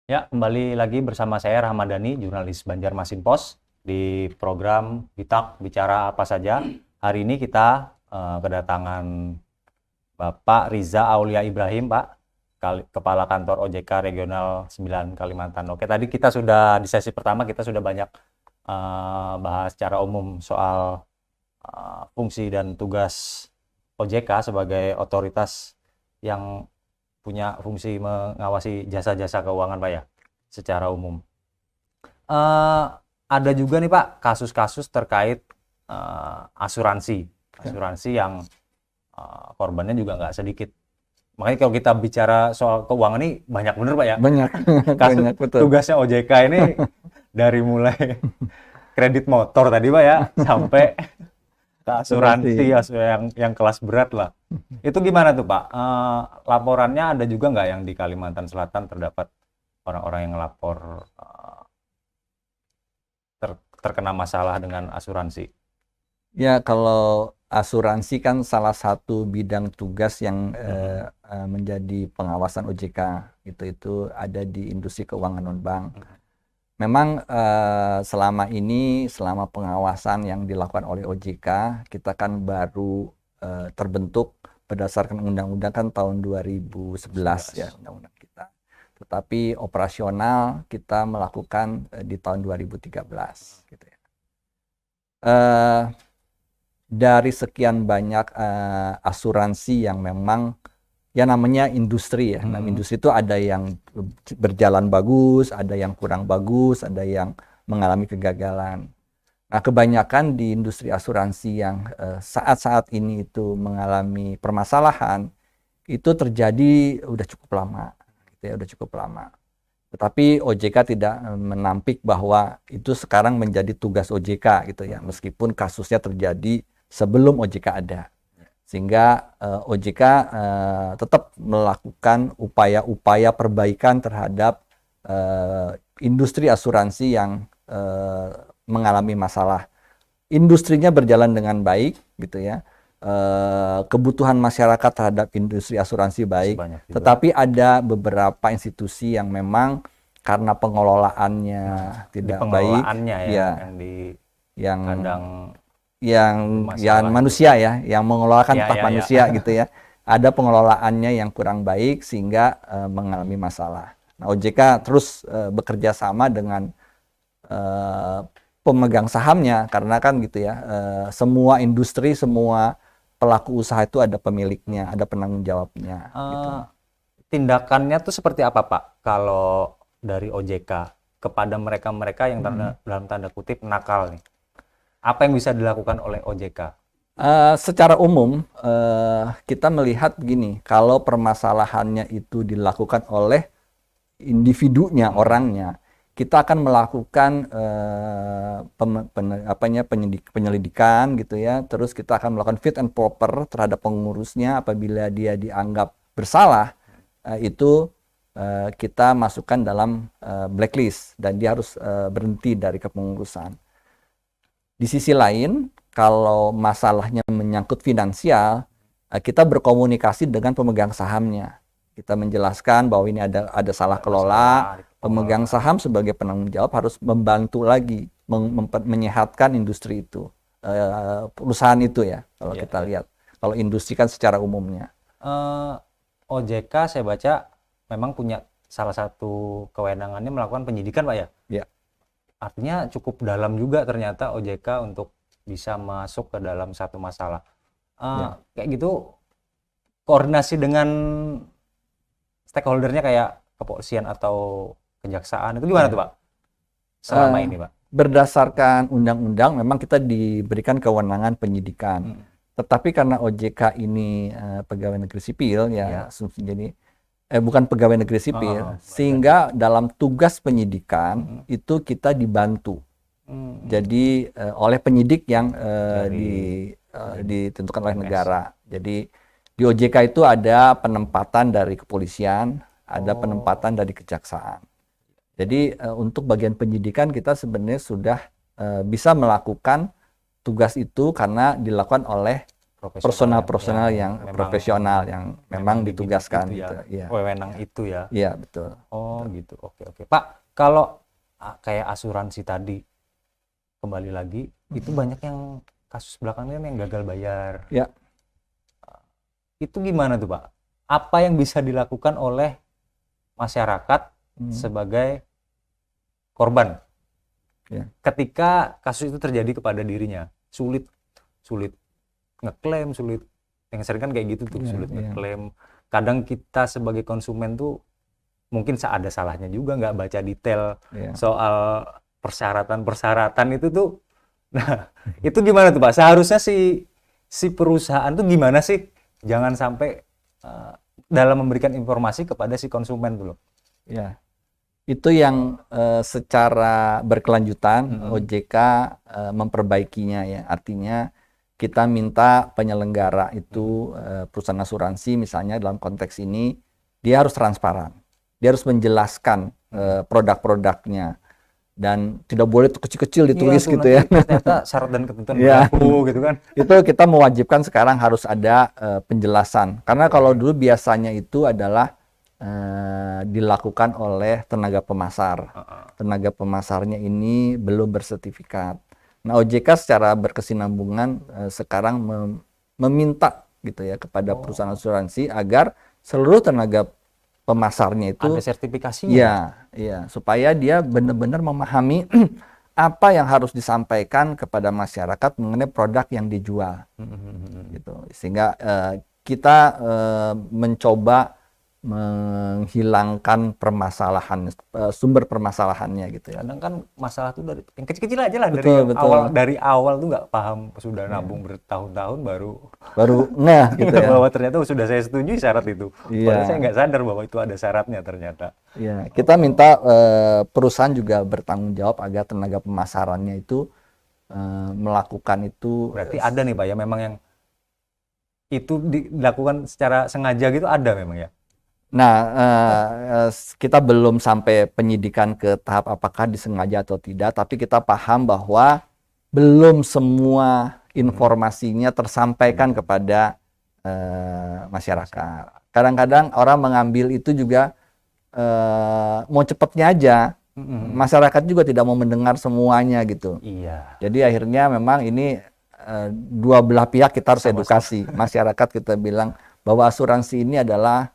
Ya, kembali lagi bersama saya Rahmadani, jurnalis Banjarmasin Post di program Bicara Apa Saja. Hari ini kita kedatangan Bapak Riza Aulia Ibrahim, Pak, Kepala Kantor OJK Regional 9 Kalimantan. Oke, tadi kita sudah di sesi pertama kita sudah banyak bahas secara umum soal fungsi dan tugas OJK sebagai otoritas yang punya fungsi mengawasi jasa-jasa keuangan, Pak, ya, secara umum. Eh, ada juga nih, Pak, kasus-kasus terkait asuransi, asuransi yang korbannya juga nggak sedikit. Makanya kalau kita bicara soal keuangan ini banyak bener, Pak, ya. Banyak, Kasus banyak betul. tugasnya OJK ini dari mulai kredit motor tadi, Pak, ya, sampai ke asuransi Asuransi. yang kelas berat lah. Itu gimana tuh, Pak? Laporannya ada juga nggak yang di Kalimantan Selatan terdapat orang-orang yang ngelapor terkena masalah dengan asuransi? Ya, kalau asuransi kan salah satu bidang tugas yang Mhm. menjadi pengawasan OJK itu ada di industri keuangan non-bank. Mhm. Memang selama pengawasan yang dilakukan oleh OJK, kita kan baru terbentuk berdasarkan undang-undang kan tahun 2011 ya 11. undang-undang kita. Tetapi operasional kita melakukan di tahun 2013 gitu ya. Eh, dari sekian banyak asuransi yang memang ya namanya industri ya. Namanya industri itu ada yang berjalan bagus, ada yang kurang bagus, ada yang mengalami kegagalan. Nah, kebanyakan di industri asuransi yang saat-saat ini itu mengalami permasalahan itu terjadi udah cukup lama, gitu ya, udah cukup lama. Tetapi OJK tidak menampik bahwa itu sekarang menjadi tugas OJK gitu ya, meskipun kasusnya terjadi sebelum OJK ada. Sehingga OJK tetap melakukan upaya-upaya perbaikan terhadap industri asuransi yang mengalami masalah. Industrinya berjalan dengan baik gitu ya. Kebutuhan masyarakat terhadap industri asuransi Masih baik, banyak juga. tetapi ada beberapa institusi yang memang karena pengelolaannya Nah, di tidak baik, pengelolaannya ya ya, yang yang kadang yang bermasalah tuh. manusia ya, yang mengelolakan Ya, entah ya, ya. manusia gitu ya, ada pengelolaannya yang kurang baik sehingga mengalami masalah. Nah, OJK terus bekerja sama dengan eh, pemegang sahamnya karena kan gitu ya, semua industri, semua pelaku usaha itu ada pemiliknya, ada penanggung jawabnya gitu. Eh, Tindakannya tuh seperti apa, Pak? Kalau dari OJK kepada mereka-mereka yang dalam tanda kutip nakal nih. Apa yang bisa dilakukan oleh OJK? Secara umum kita melihat begini, kalau permasalahannya itu dilakukan oleh individunya, Mhm. orangnya, kita akan melakukan penyelidikan gitu ya. Terus kita akan melakukan fit and proper terhadap pengurusnya. Apabila dia dianggap bersalah, itu kita masukkan dalam blacklist dan dia harus berhenti dari kepengurusan. Di sisi lain, kalau masalahnya menyangkut finansial, kita berkomunikasi dengan pemegang sahamnya. Kita menjelaskan bahwa ini ada salah Ada kelola, masalah di pemegang pengelolaan. saham sebagai penanggung jawab harus membantu lagi menyehatkan industri itu, perusahaan itu ya, kalau Iya, kita iya. lihat. Kalau industri kan secara umumnya. Eh, OJK saya baca memang punya salah satu kewenangannya melakukan penyidikan, Pak, ya. Ya, Artinya cukup dalam juga ternyata OJK untuk bisa masuk ke dalam satu masalah. ya. Kayak gitu koordinasi dengan stakeholdernya kayak kepolisian atau kejaksaan itu gimana tuh, Ya. Pak? Selama Eh, ini, Pak? berdasarkan undang-undang memang kita diberikan kewenangan penyidikan. Hmm. Tetapi karena OJK ini pegawai negeri sipil Ya. ya, jadi bukan pegawai negeri sipil, Baik. sehingga dalam tugas penyidikan Hmm. itu kita dibantu. Hmm. Jadi oleh penyidik yang Dari ditentukan oleh PNS. negara. Jadi di OJK itu ada penempatan dari kepolisian, ada Oh, penempatan dari kejaksaan. Jadi untuk bagian penyidikan kita sebenarnya sudah bisa melakukan tugas itu karena dilakukan oleh personal-personal yang memang profesional yang memang di bidang ditugaskan itu ya, gitu. Iya. wewenang itu ya. Iya, betul. Oh gitu, oke. Pak, kalau kayak asuransi tadi, kembali lagi, itu banyak yang kasus belakangan yang gagal bayar. Ya. Itu gimana tuh Pak? Apa yang bisa dilakukan oleh masyarakat sebagai korban ketika kasus itu terjadi kepada dirinya? Sulit ngeklaim, sulit, yang sering kan kayak gitu tuh, sulit ngeklaim. Kadang kita sebagai konsumen tuh mungkin ada salahnya juga, nggak baca detail soal persyaratan itu tuh. Nah, itu gimana tuh Pak? Seharusnya si perusahaan tuh gimana sih? Jangan sampai dalam memberikan informasi kepada si konsumen tuh loh. Ya, itu yang secara berkelanjutan OJK memperbaikinya ya. Artinya kita minta penyelenggara itu perusahaan asuransi misalnya dalam konteks ini dia harus transparan. Dia harus menjelaskan produk-produknya dan tidak boleh tuh kecil-kecil ditulis gitu ya. Ternyata syarat dan ketentuan berlaku gitu kan. Itu kita mewajibkan sekarang harus ada penjelasan. Karena kalau dulu biasanya itu adalah dilakukan oleh tenaga pemasar. Tenaga pemasarnya ini belum bersertifikat. Nah, OJK secara berkesinambungan sekarang meminta gitu ya kepada perusahaan asuransi agar seluruh tenaga pemasarnya itu ada sertifikasinya. Iya, supaya dia benar-benar memahami apa yang harus disampaikan kepada masyarakat mengenai produk yang dijual. Gitu. Sehingga kita mencoba menghilangkan permasalahan, sumber permasalahannya gitu ya. Kadang kan masalah tuh dari yang kecil-kecil aja lah, betul. Dari awal tuh nggak paham, sudah nabung bertahun-tahun baru ngeh gitu ya. Bahwa ternyata sudah saya setujui syarat itu. Padahal saya nggak sadar bahwa itu ada syaratnya ternyata. Iya, kita minta perusahaan juga bertanggung jawab agar tenaga pemasarannya itu melakukan itu. Berarti ada nih Pak ya, memang yang itu dilakukan secara sengaja gitu, ada memang ya. Nah, kita belum sampai penyidikan ke tahap apakah disengaja atau tidak, tapi kita paham bahwa belum semua informasinya tersampaikan kepada masyarakat. Kadang-kadang orang mengambil itu juga mau cepatnya aja. Masyarakat juga tidak mau mendengar semuanya gitu. Iya. Jadi akhirnya memang ini dua belah pihak kita harus edukasi. Masyarakat kita bilang bahwa asuransi ini adalah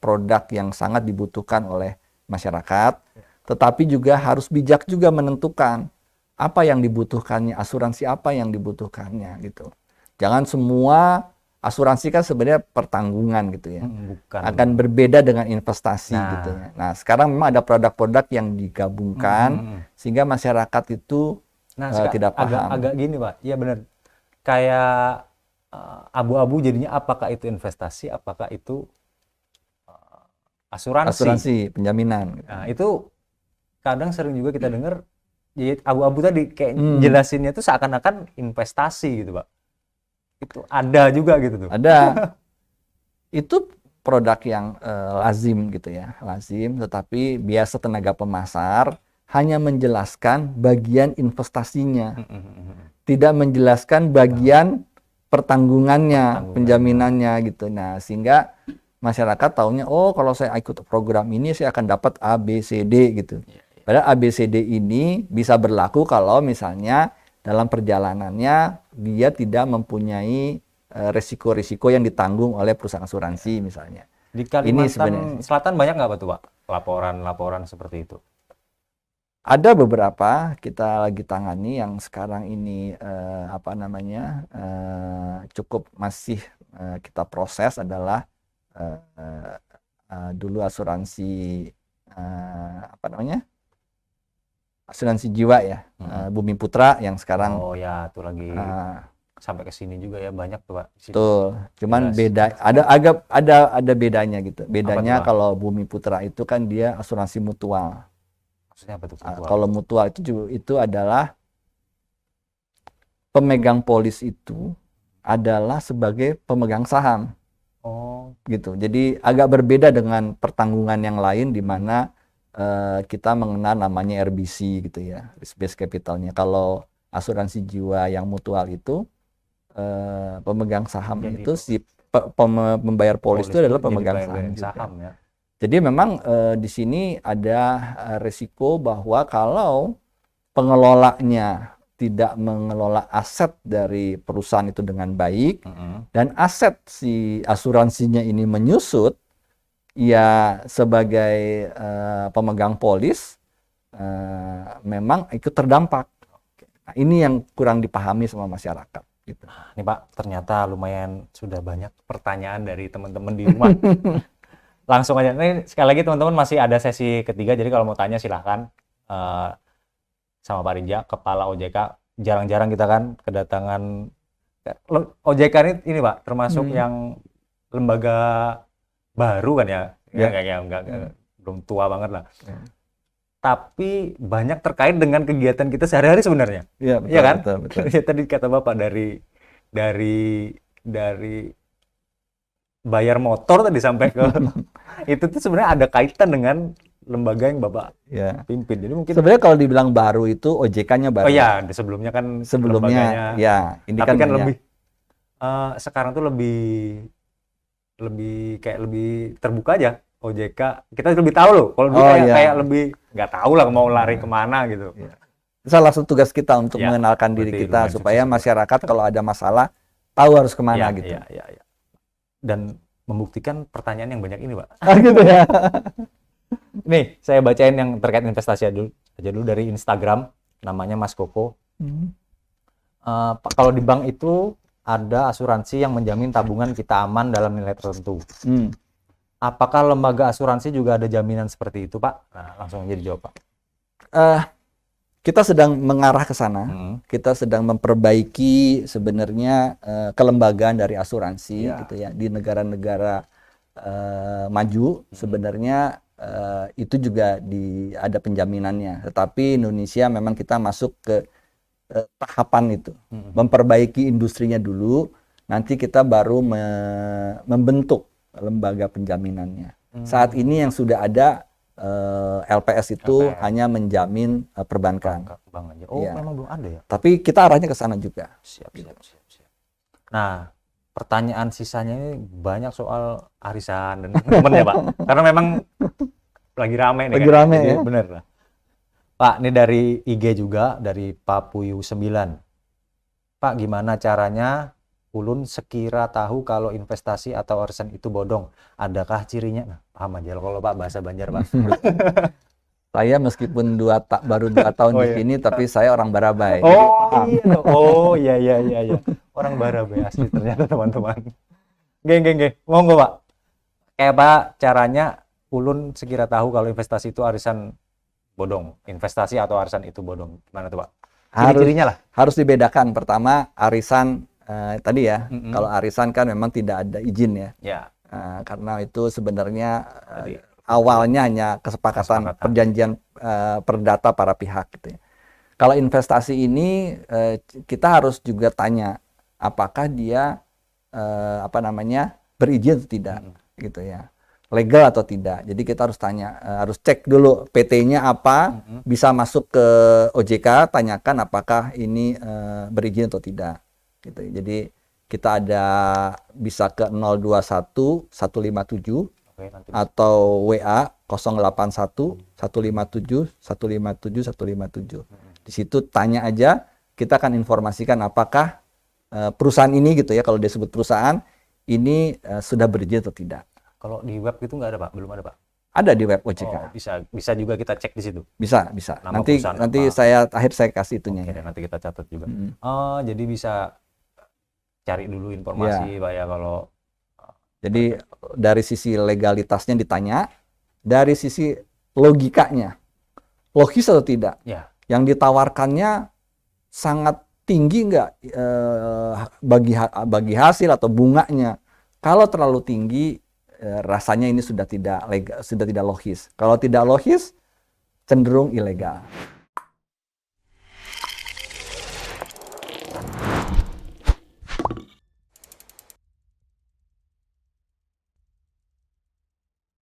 produk yang sangat dibutuhkan oleh masyarakat, tetapi juga harus bijak juga menentukan apa yang dibutuhkannya, asuransi apa yang dibutuhkannya gitu. Jangan semua asuransi kan sebenarnya pertanggungan gitu ya. Bukan. Akan berbeda dengan investasi gitu ya. Nah, sekarang memang ada produk-produk yang digabungkan sehingga masyarakat itu tidak paham. Agak gini Pak, iya benar. Kayak abu-abu jadinya, apakah itu investasi, apakah itu asuransi, penjaminan. Nah, itu kadang sering juga kita dengar, jadi abu-abu tadi kayak jelasinnya itu seakan-akan investasi gitu Pak. Itu ada juga gitu tuh. Ada. Itu produk yang lazim gitu ya, lazim, tetapi biasa tenaga pemasar hanya menjelaskan bagian investasinya, tidak menjelaskan bagian pertanggungannya, penjaminannya gitu. Nah, sehingga masyarakat taunya, oh kalau saya ikut program ini saya akan dapat A, B, C, D gitu. Padahal A, B, C, D ini bisa berlaku kalau misalnya dalam perjalanannya dia tidak mempunyai risiko-risiko yang ditanggung oleh perusahaan asuransi misalnya. Di Kalimantan Selatan banyak nggak Pak tuh Pak laporan-laporan seperti itu? Ada beberapa kita lagi tangani yang sekarang ini cukup masih kita proses adalah dulu asuransi asuransi jiwa ya, Bumi Putra yang sekarang tuh lagi sampai ke sini juga ya, banyak tuh Pak. Betul. Cuman beda, ada bedanya gitu. Bedanya kalau Bumi Putra itu kan dia asuransi mutual. Maksudnya apa tuh mutual? Kalau mutual itu adalah pemegang polis itu adalah sebagai pemegang saham. Gitu. Jadi agak berbeda dengan pertanggungan yang lain di mana kita mengenal namanya RBC gitu ya, risk based capitalnya. Kalau asuransi jiwa yang mutual itu pemegang saham Jadi itu si pembayar polis itu adalah jadi pemegang pemegang saham juga. saham ya. Jadi memang di sini ada risiko bahwa kalau pengelolanya tidak mengelola aset dari perusahaan itu dengan baik dan aset si asuransinya ini menyusut, ya sebagai pemegang polis memang ikut terdampak. Nah, ini yang kurang dipahami sama masyarakat. Gitu. Nih Pak, ternyata lumayan sudah banyak pertanyaan dari teman-teman di rumah. Langsung aja. Nih sekali lagi teman-teman masih ada sesi ketiga, jadi kalau mau tanya silahkan sama Pak Rinja, Kepala OJK. Jarang-jarang kita kan kedatangan OJK ini Pak, termasuk yang lembaga baru kan ya? Belum tua banget lah. Tapi banyak terkait dengan kegiatan kita sehari-hari sebenarnya. Iya, betul, ya kan? Betul. Ya, tadi kata Bapak dari bayar motor tadi sampai ke itu tuh sebenarnya ada kaitan dengan lembaga yang Bapak pimpin. Jadi mungkin sebenarnya kalau dibilang baru itu OJK-nya baru. Oh iya, sebelumnya kan sebelumnya ya, ini tapi kan banyak. lebih sekarang tuh lebih kayak lebih terbuka aja. OJK kita lebih tahu loh. Kalau dulu kayak lebih nggak tahu lah mau lari kemana gitu. Salah satu tugas kita untuk mengenalkan diri kita supaya masyarakat kalau ada masalah tahu harus kemana gitu. Iya. Dan membuktikan pertanyaan yang banyak ini, Pak. Gitu ya. Nih, saya bacain yang terkait investasi aja dulu dari Instagram, namanya Mas Koko. Kalau di bank itu ada asuransi yang menjamin tabungan kita aman dalam nilai tertentu. Apakah lembaga asuransi juga ada jaminan seperti itu, Pak? Nah, langsung aja dijawab, Pak. Kita sedang mengarah ke sana. Kita sedang memperbaiki sebenarnya kelembagaan dari asuransi, gitu ya. Di negara-negara maju sebenarnya itu juga ada penjaminannya. Tetapi Indonesia memang kita masuk ke tahapan itu, memperbaiki industrinya dulu. Nanti kita baru membentuk lembaga penjaminannya. Saat ini yang sudah ada LPS itu hanya menjamin perbankan. Bank aja. Oh, memang belum ada ya? Tapi kita arahnya ke sana juga. Siap. Nah, pertanyaan sisanya ini banyak soal arisan dan temen ya, Pak. Karena memang lagi rame nih. Lagi rame ya. Bener lah. Pak, ini dari IG juga, dari Papuyu 9. Pak, gimana caranya Ulun sekira tahu kalau investasi atau arisan itu bodong? Adakah cirinya? Nah, paham aja kalau Pak bahasa Banjar, Pak. Saya meskipun baru 2 tahun di sini, tapi saya orang Barabai. Iya. Orang Barabai asli ternyata teman-teman. Geng. Monggo, Pak. Kayak apa caranya Ulun sekira tahu kalau investasi itu arisan bodong? Investasi atau arisan itu bodong? Gimana tuh, Pak? Ciri-cirinya lah. Harus dibedakan. Pertama, arisan tadi ya, kalau arisan kan memang tidak ada izin ya. Karena itu sebenarnya awalnya hanya kesepakatan perjanjian perdata para pihak gitu ya. Kalau investasi ini kita harus juga tanya apakah dia berizin atau tidak gitu ya. Legal atau tidak. Jadi kita harus tanya, harus cek dulu PT-nya apa, bisa masuk ke OJK, tanyakan apakah ini berizin atau tidak. Gitu. Jadi kita bisa ke 021 157 atau WA 081 157 157 157. Di situ tanya aja, kita akan informasikan apakah perusahaan ini gitu ya, kalau dia sebut perusahaan ini sudah berizin atau tidak. Kalau di web itu nggak ada, Pak? Belum ada, Pak? Ada di web OJK. Bisa juga kita cek di situ. Bisa. Nama nanti saya kasih itunya. Oke, nanti kita catat juga. Jadi bisa cari dulu informasi, Pak ya, kalau jadi dari sisi legalitasnya ditanya, dari sisi logikanya, logis atau tidak? Yang ditawarkannya sangat tinggi nggak bagi hasil atau bunganya? Kalau terlalu tinggi, rasanya ini sudah tidak logis. Kalau tidak logis, cenderung ilegal.